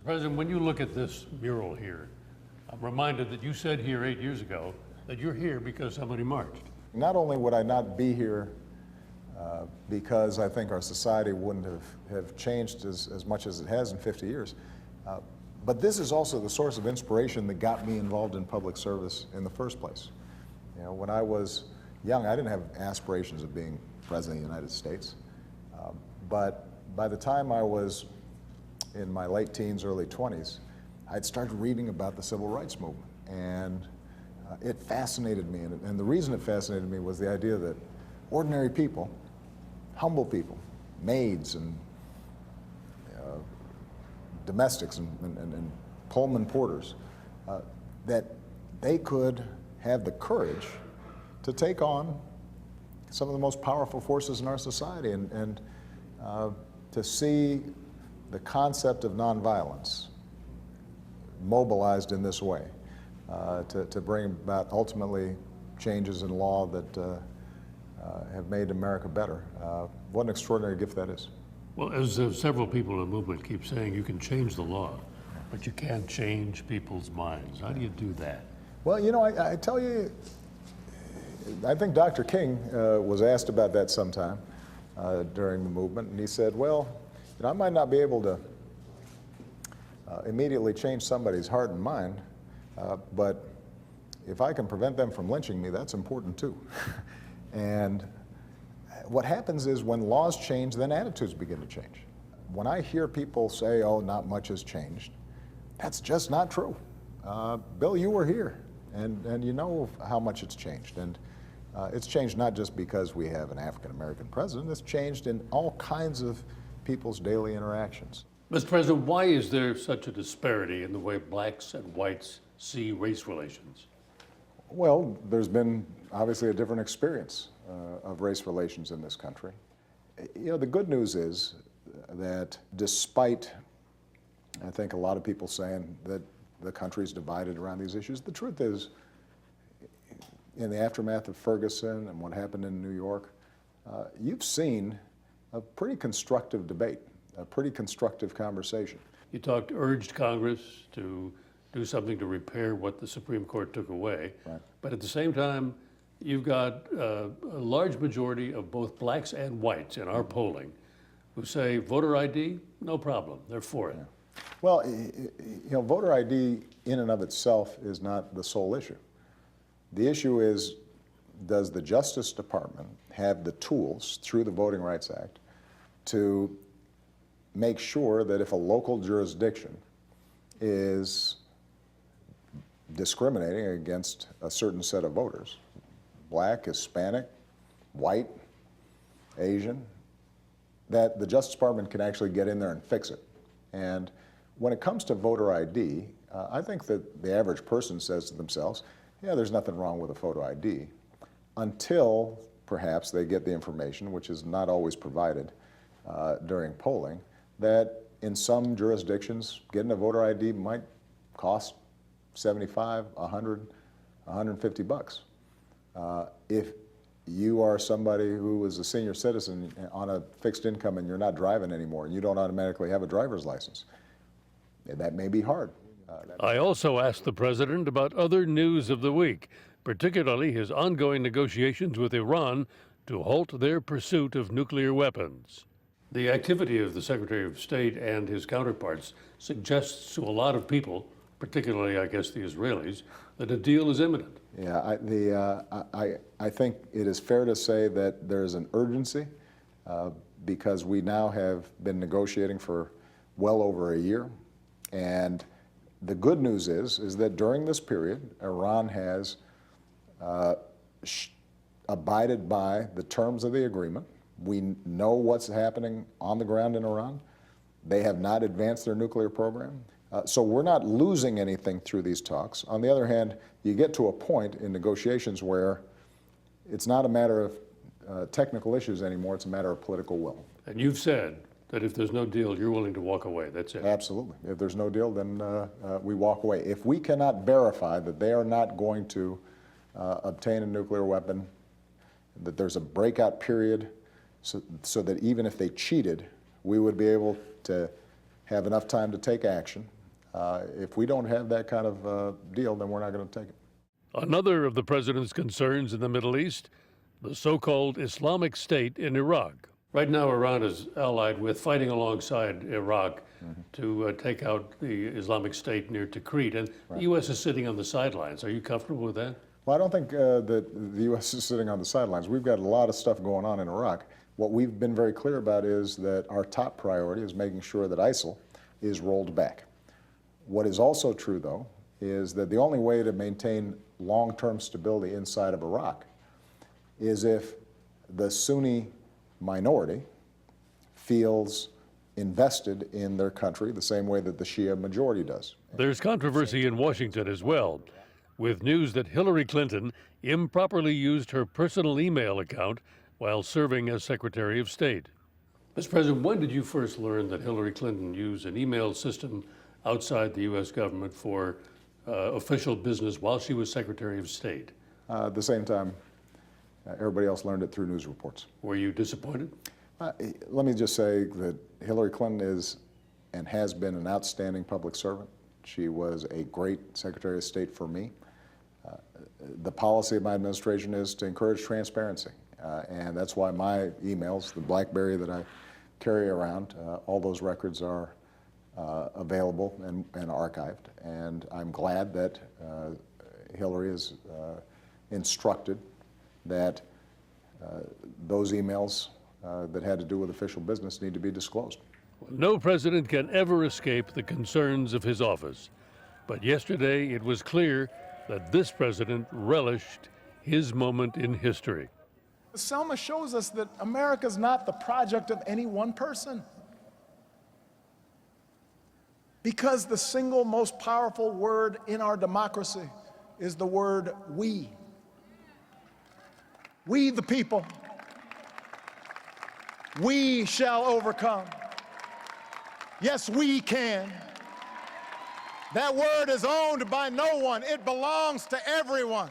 Mr. President, when you look at this mural here, I'm reminded that you said here 8 years ago that you're here because somebody marched. Not only would I not be here because I think our society wouldn't have changed as much as it has in 50 years, but this is also the source of inspiration that got me involved in public service in the first place. You know, when I was young, I didn't have aspirations of being President of the United States, but by the time I was in my late teens, early 20s, I'd started reading about the civil rights movement, and it fascinated me, and the reason it fascinated me was the idea that ordinary people, humble people, maids and domestics and Pullman porters, that they could have the courage to take on some of the most powerful forces in our society, and to see the concept of nonviolence mobilized in this way, to bring about ultimately changes in law that have made America better. What an extraordinary gift that is. Well, as several people in the movement keep saying, you can change the law, but you can't change people's minds. How do you do that? Well, you know, I tell you, I think Dr. King was asked about that sometime during the movement, and he said, well, you know, I might not be able to immediately change somebody's heart and mind, but if I can prevent them from lynching me, that's important too. And what happens is when laws change, then attitudes begin to change. When I hear people say, oh, not much has changed, that's just not true. Bill, you were here, and you know how much it's changed. And it's changed not just because we have an African-American president, it's changed in all kinds of people's daily interactions. Mr. President, why is there such a disparity in the way blacks and whites see race relations? Well, there's been obviously a different experience of race relations in this country. You know, the good news is that despite, I think, a lot of people saying that the country's divided around these issues, the truth is, in the aftermath of Ferguson and what happened in New York, you've seen a pretty constructive debate, a pretty constructive conversation. You urged Congress to do something to repair what the Supreme Court took away. Right. But at the same time, you've got a large majority of both blacks and whites in our polling who say voter ID, no problem, they're for it. Yeah. Well, you know, voter ID in and of itself is not the sole issue. The issue is, does the Justice Department have the tools through the Voting Rights Act to make sure that if a local jurisdiction is discriminating against a certain set of voters, black, Hispanic, white, Asian, that the Justice Department can actually get in there and fix it. And when it comes to voter ID, I think that the average person says to themselves, yeah, there's nothing wrong with a photo ID, until perhaps they get the information, which is not always provided during polling, that in some jurisdictions, getting a voter ID might cost $75, $100, $150. If you are somebody who is a senior citizen on a fixed income and you're not driving anymore and you don't automatically have a driver's license, that may be hard. I also asked the president about other news of the week, particularly his ongoing negotiations with Iran to halt their pursuit of nuclear weapons. The activity of the Secretary of State and his counterparts suggests to a lot of people, particularly, I guess, the Israelis, that a deal is imminent. Yeah, I think it is fair to say that there's an urgency because we now have been negotiating for well over a year. And the good news is that during this period, Iran has abided by the terms of the agreement. We know what's happening on the ground in Iran. They have not advanced their nuclear program. So we're not losing anything through these talks. On the other hand, you get to a point in negotiations where it's not a matter of technical issues anymore, it's a matter of political will. And you've said that if there's no deal, you're willing to walk away, that's it. Absolutely. If there's no deal, then we walk away. If we cannot verify that they are not going to obtain a nuclear weapon, that there's a breakout period so that even if they cheated, we would be able to have enough time to take action. If we don't have that kind of deal, then we're not going to take it. Another of the president's concerns in the Middle East, the so-called Islamic State in Iraq. Right now, Iran is allied with, fighting alongside Iraq to take out the Islamic State near Tikrit, and the U.S. is sitting on the sidelines. Are you comfortable with that? Well, I don't think that the U.S. is sitting on the sidelines. We've got a lot of stuff going on in Iraq. What we've been very clear about is that our top priority is making sure that ISIL is rolled back. What is also true, though, is that the only way to maintain long-term stability inside of Iraq is if the Sunni minority feels invested in their country the same way that the Shia majority does. There's controversy in Washington as well, with news that Hillary Clinton improperly used her personal email account while serving as Secretary of State. Mr. President, when did you first learn that Hillary Clinton used an email system outside the U.S. government for official business while she was Secretary of State? At the same time, everybody else learned it through news reports. Were you disappointed? Let me just say that Hillary Clinton is and has been an outstanding public servant. She was a great Secretary of State for me. The policy of my administration is to encourage transparency, and that's why my emails, the BlackBerry that I carry around, all those records are available and archived, and I'm glad that Hillary is instructed that those emails that had to do with official business need to be disclosed. No president can ever escape the concerns of his office. But yesterday it was clear that this president relished his moment in history. Selma shows us that America's not the project of any one person. Because the single most powerful word in our democracy is the word we. We the people. We shall overcome. Yes, we can. That word is owned by no one. It belongs to everyone.